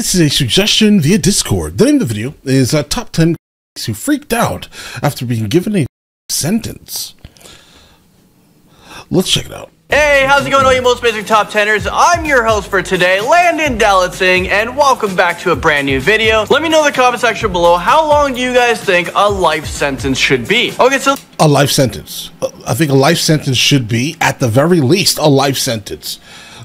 this is a suggestion via Discord. The name of the video is Top 10 who freaked out after being given a sentence. Let's check it out. Hey, how's it going, all you most basic top 10ers? I'm your host for today, Landon Dalletsing, and welcome back to a brand new video. Let me know in the comment section below, how long do you guys think a life sentence should be? Okay, so a life sentence. I think a life sentence should be, at the very least, a life sentence.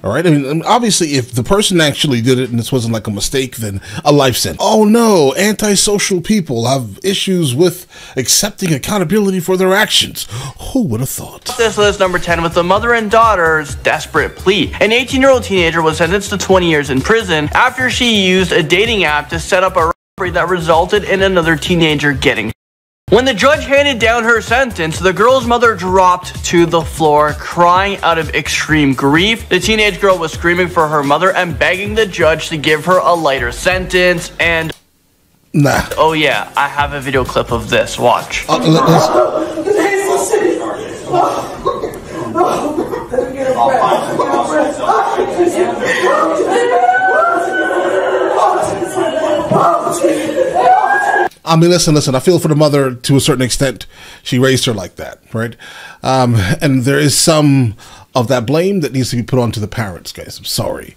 All right. I mean, obviously, if the person actually did it and this wasn't like a mistake, then a life sentence. Oh no, antisocial people have issues with accepting accountability for their actions. Who would have thought? This list number 10 with the mother and daughter's desperate plea. An 18-year-old teenager was sentenced to 20 years in prison after she used a dating app to set up a robbery that resulted in another teenager getting. When the judge handed down her sentence, the girl's mother dropped to the floor, crying out of extreme grief. The teenage girl was screaming for her mother and begging the judge to give her a lighter sentence. And oh yeah, I have a video clip of this. Watch. I mean, listen, I feel for the mother to a certain extent. She raised her like that, right? And there is some of that blame that needs to be put onto the parents, guys. I'm sorry.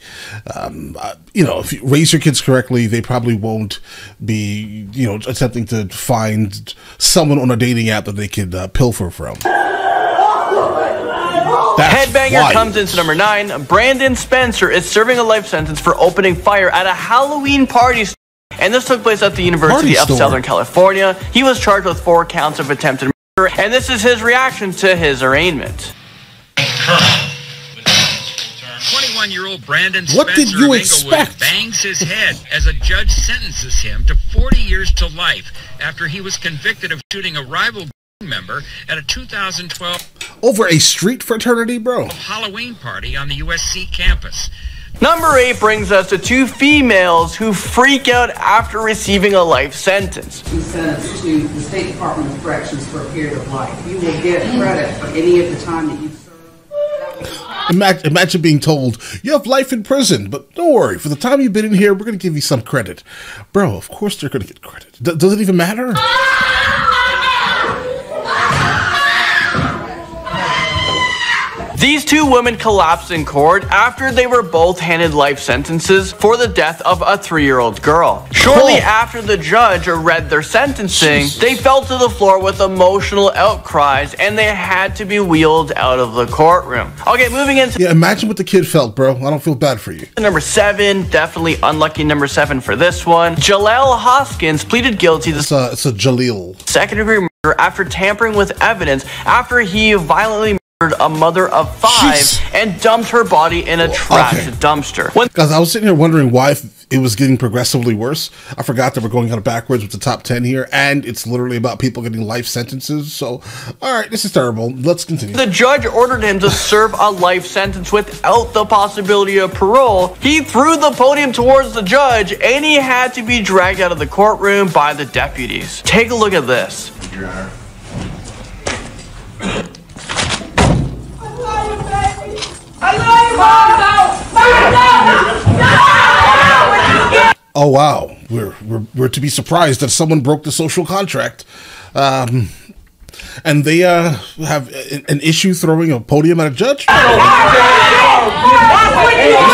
You know, if you raise your kids correctly, they probably won't be, you know, attempting to find someone on a dating app that they could pilfer from. Headbanger comes into number 9. Brandon Spencer is serving a life sentence for opening fire at a Halloween party. And this took place at the University of Southern California. He was charged with 4 counts of attempted murder, and this is his reaction to his arraignment. 21-year-old Brandon What Spencer did you of expect? Inglewood bangs his head as a judge sentences him to 40 years to life after he was convicted of shooting a rival member at a 2012 over a street fraternity, bro, Halloween party on the USC campus. Number 8 brings us to 2 females who freak out after receiving a life sentence. Be sentenced to the State Department of Corrections for a period of life. You will get credit for any of the time that you've served. Imagine being told, you have life in prison, but don't worry, for the time you've been in here, we're going to give you some credit. Bro, of course they're going to get credit. Does it even matter? These 2 women collapsed in court after they were both handed life sentences for the death of a 3-year-old girl. Shortly after the judge read their sentencing, they fell to the floor with emotional outcries and they had to be wheeled out of the courtroom. Okay, moving into... Yeah, imagine what the kid felt, bro. I don't feel bad for you. Number 7, definitely unlucky number 7 for this one. Jaleel Hoskins pleaded guilty to it's a Jaleel. second-degree murder after tampering with evidence after he violently a mother of 5 and dumped her body in a trash dumpster. Guys, I was sitting here wondering why it was getting progressively worse. I forgot that we're going kind of backwards with the top 10 here, and it's literally about people getting life sentences. So, all right, this is terrible. Let's continue. The judge ordered him to serve a life sentence without the possibility of parole. He threw the podium towards the judge, and he had to be dragged out of the courtroom by the deputies. Take a look at this. Your Honor. Oh wow, we're to be surprised that someone broke the social contract, and they have an issue throwing a podium at a judge. This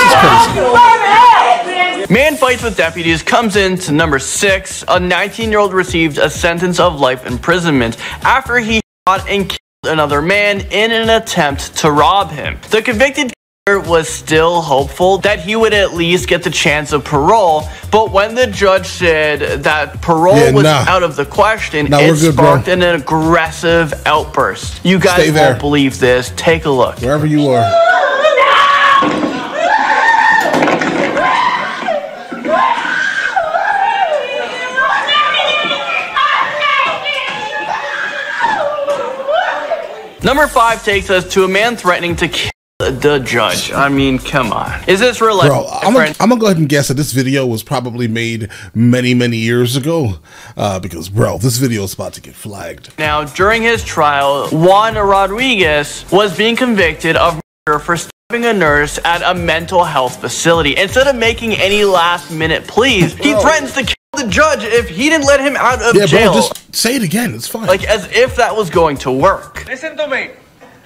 is crazy. Man fights with deputies comes in to number 6. A 19-year-old received a sentence of life imprisonment after he shot and killed another man in an attempt to rob him. The convicted was still hopeful that he would at least get the chance of parole, but when the judge said that parole was out of the question, it sparked an aggressive outburst. You guys won't believe this. Take a look. Wherever you are. Number 5 takes us to a man threatening to kill the judge. I mean, come on. Is this real life? Bro, I'm gonna go ahead and guess that this video was probably made many years ago, because, bro, this video is about to get flagged. Now, during his trial, Juan Rodriguez was being convicted of murder for a nurse at a mental health facility. Instead of making any last-minute pleas, he threatens to kill the judge if he didn't let him out of jail. Bro, just say it again. It's fine. Like as if that was going to work. Listen to me.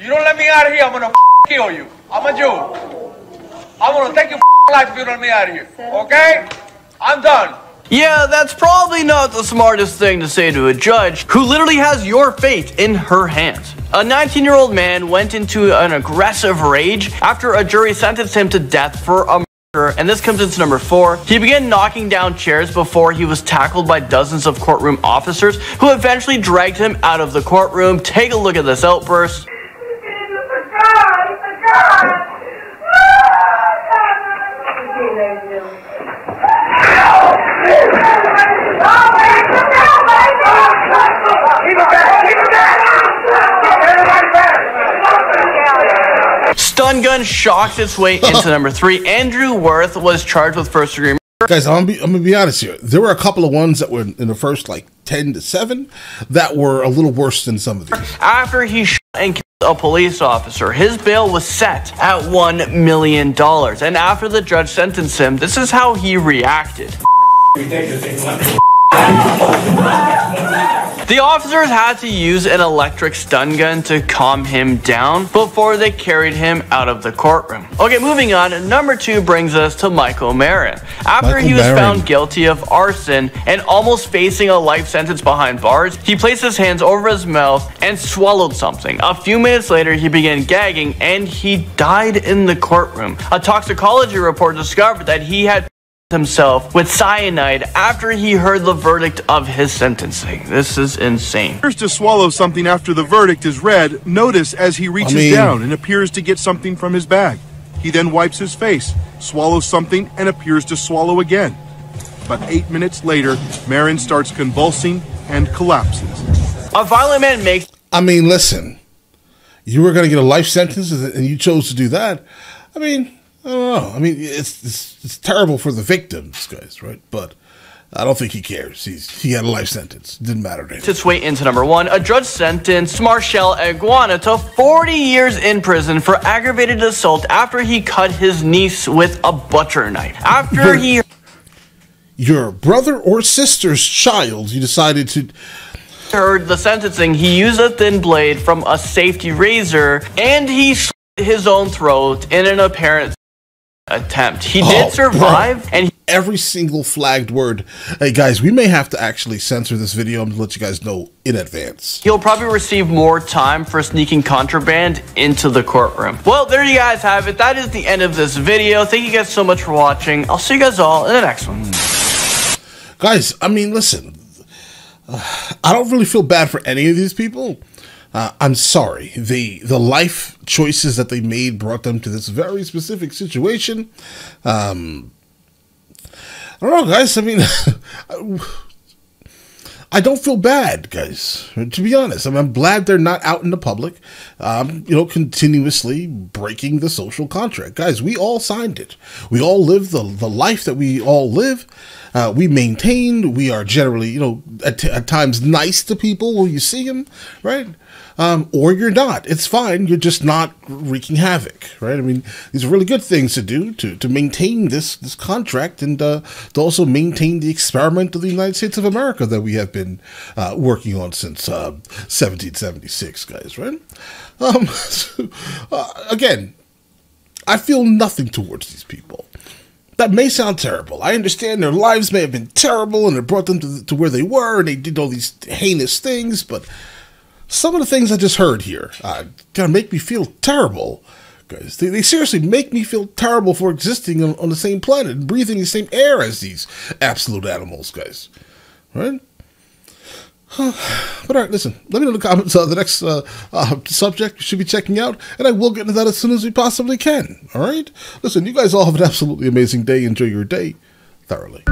You don't let me out of here, I'm gonna kill you. I'm a Jew. I'm gonna take your life if you don't let me out of here. Okay? I'm done. Yeah, that's probably not the smartest thing to say to a judge who literally has your fate in her hands. A 19-year-old man went into an aggressive rage after a jury sentenced him to death for a murder, and this comes into number 4. He began knocking down chairs before he was tackled by dozens of courtroom officers who eventually dragged him out of the courtroom. Take a look at this outburst. Stun gun shocks its way into number 3. Andrew Worth was charged with first-degree murder. Guys, I'm gonna be honest here. There were a couple of ones that were in the first like 10 to 7 that were a little worse than some of these. After he shot and killed a police officer, his bail was set at $1 million. And after the judge sentenced him, this is how he reacted. The officers had to use an electric stun gun to calm him down before they carried him out of the courtroom. Okay, moving on. Number 2 brings us to Michael Marin. After he was found guilty of arson and almost facing a life sentence behind bars, he placed his hands over his mouth and swallowed something. A few minutes later, he began gagging and he died in the courtroom. A toxicology report discovered that he had himself with cyanide after he heard the verdict of his sentencing. This is insane. Appears to swallow something after the verdict is read. Notice as he reaches down and appears to get something from his bag. He then wipes his face, swallows something, and appears to swallow again. But 8 minutes later, Marin starts convulsing and collapses. A violent man makes... I mean, listen, you were going to get a life sentence and you chose to do that. I mean, I don't know. I mean, it's terrible for the victims, guys, right? But I don't think he cares. He had a life sentence. Didn't matter to him. Its way into number 1. A judge sentenced Marshall Iguana to 40 years in prison for aggravated assault after he cut his niece with a butcher knife. After your brother or sister's child, you decided to... heard the sentencing, he used a thin blade from a safety razor and he slit his own throat in an apparent attempt. He did survive, bro. and every single flagged word. Hey guys, we may have to actually censor this video. I'm gonna let you guys know in advance. He'll probably receive more time for sneaking contraband into the courtroom. Well, there you guys have it. That is the end of this video. Thank you guys so much for watching. I'll see you guys all in the next one. Guys, I mean, listen, I don't really feel bad for any of these people. I'm sorry. The life choices that they made brought them to this very specific situation. I don't know, guys. I mean, I don't feel bad, guys, to be honest. I mean, I'm glad they're not out in the public, continuously breaking the social contract. Guys, we all signed it. We all live the life that we all live. We maintain. We are generally, at times nice to people when you see them, right? Or you're not. It's fine. You're just not wreaking havoc, right? I mean, these are really good things to do to maintain this contract and to also maintain the experiment of the United States of America that we have been working on since 1776, guys, right? Again, I feel nothing towards these people. That may sound terrible. I understand their lives may have been terrible and it brought them to where they were and they did all these heinous things, but some of the things I just heard here kind of make me feel terrible, guys. They seriously make me feel terrible for existing on the same planet and breathing the same air as these absolute animals, guys. Right? But all right, listen, let me know in the comments the next subject you should be checking out, and I will get into that as soon as we possibly can. All right? Listen, you guys all have an absolutely amazing day. Enjoy your day thoroughly.